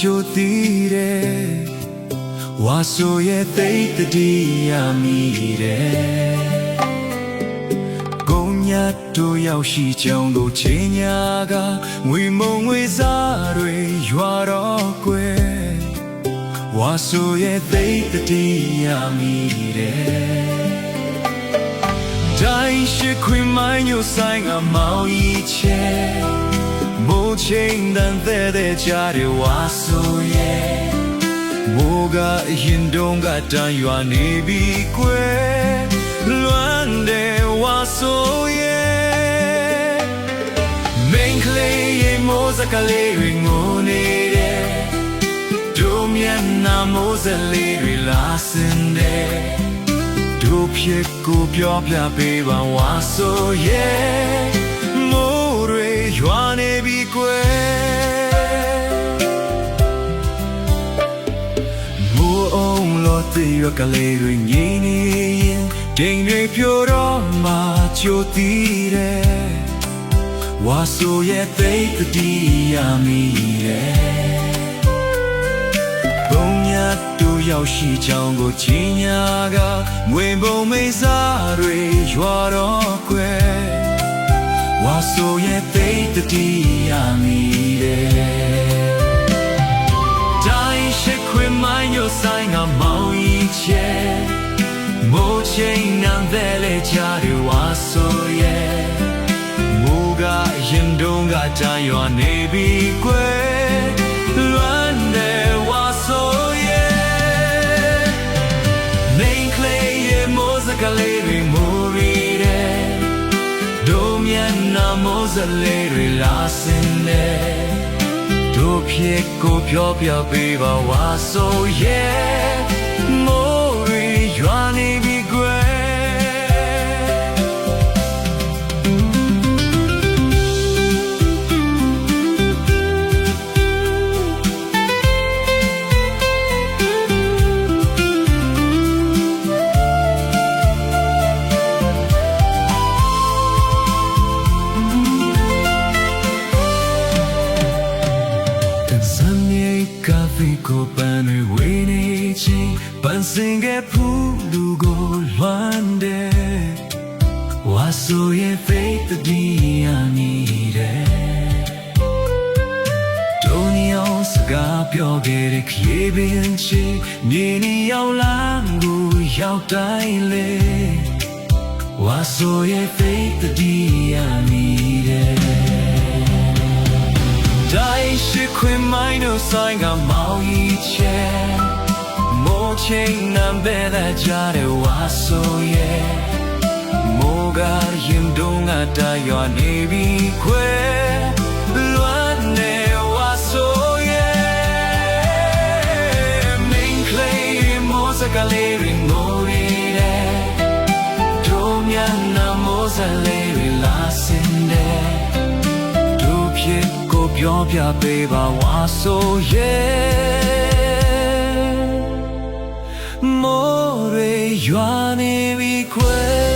ချိုတည်တယ်ဝါဆိုရဲ့သိတ္တိရမိတယ်ဂုံညတ်တို့ရောက်ရှိကြောင်းကိုချင်းညာကငွေမုံငွေစားတွေရွာတော့ကွယ်ဝါဆိုရဲ့သိတ္တိရမိတယ်တိုင်းရှိခွေမိုင်းညိုဆိုင်ကမောင်ကြီးချဲမိုးချိန်တန်တဲ့ကြားရဝါဆိုရဲ့မိုးကအရင်တုန်းကတန်ရွာနေပြီကွယ်လွမ်းတဲ့ဝါဆိုရဲ့မိန်ကလေးရဲ့မိုးစကလေးတွေငိုနေတယ်တို့မျက်နှာမိုးစလေးတွေလာစင်တယ်တို့ဖြစ်ကိုပြောပြပေးပါဝါဆိုရဲ့မိုးတွေရွာနေပြီကွယ်မိုးအောင်လို့တည်ရကလေးတွေငင်းနေရင်ဒိန်တွေပြိုတော့မှချိုတည်တယ်ဝါဆိုရဲ့သိတ္တိရမိတယ်ဘုံညတ်တို့ရောက်ရှိကြောင်းကိုချင်းညာကငွေပုံမိတ်စားတွေရွာတော့ကွယ်ဝါဆိုရဲ့သိတ္တိရမိတယ်တိုင်းရှိခွေမိုင်းညိုဆိုင်ကမောင်ကြီးချဲမိုးချိန်နံတဲ့လေချာတွေဝါဆိုရဲ့မိုးကအရင်တုန်းကတန်ရွာနေပြီကွယ်လွမ်းတဲ့ဝါဆိုရဲ့မိန်ကလေးရဲ့မိုးစကလေးတွေမိုးရီတယ်တို့မျက်နှာမိုးစလေးတွေလာစင်တယ်တို့ဖြစ်ကိုပြောပြပေးပါဝါဆိုရဲ့မိုးရီရွာနေပြီကွယ်ကိုပန်းတွေဝေးနေချင်းပန်းစင်ကဖူးလူကိုလွမ်းတယ်ဝါဆိုရဲ့ဖိတ်တည်းရနေတယ်တို့နီအောင်စကားပြောခဲ့တဲ့ခေပင်ချီနေနေရောက်လာကိုရောက်တိုင်းလေဝါဆိုရဲ့ဖိတ်တည်းရနေတယ်တိုင်းရှိခွေမိုင်းတို့ဆိုင်ကမောင်ကြီးချဲမိုးချိန်နံပဲတဲ့ကြားတဲ့ဝါဆိုရဲ့မိုးကရင်တုံးကတရွာနေပြီခွဲလွမ်းနေဝါဆိုရဲ့မိန်ကလေးမိုးစကလေးတွေငိုရီတယ်တို့မျက်နှာမိုးစလေးတွေလာစင်တယ်တို့ဖြစ်ပြောပြပေးပါဝါဆိုရဲ့မိုးတွေရွာနေပြီခွဲ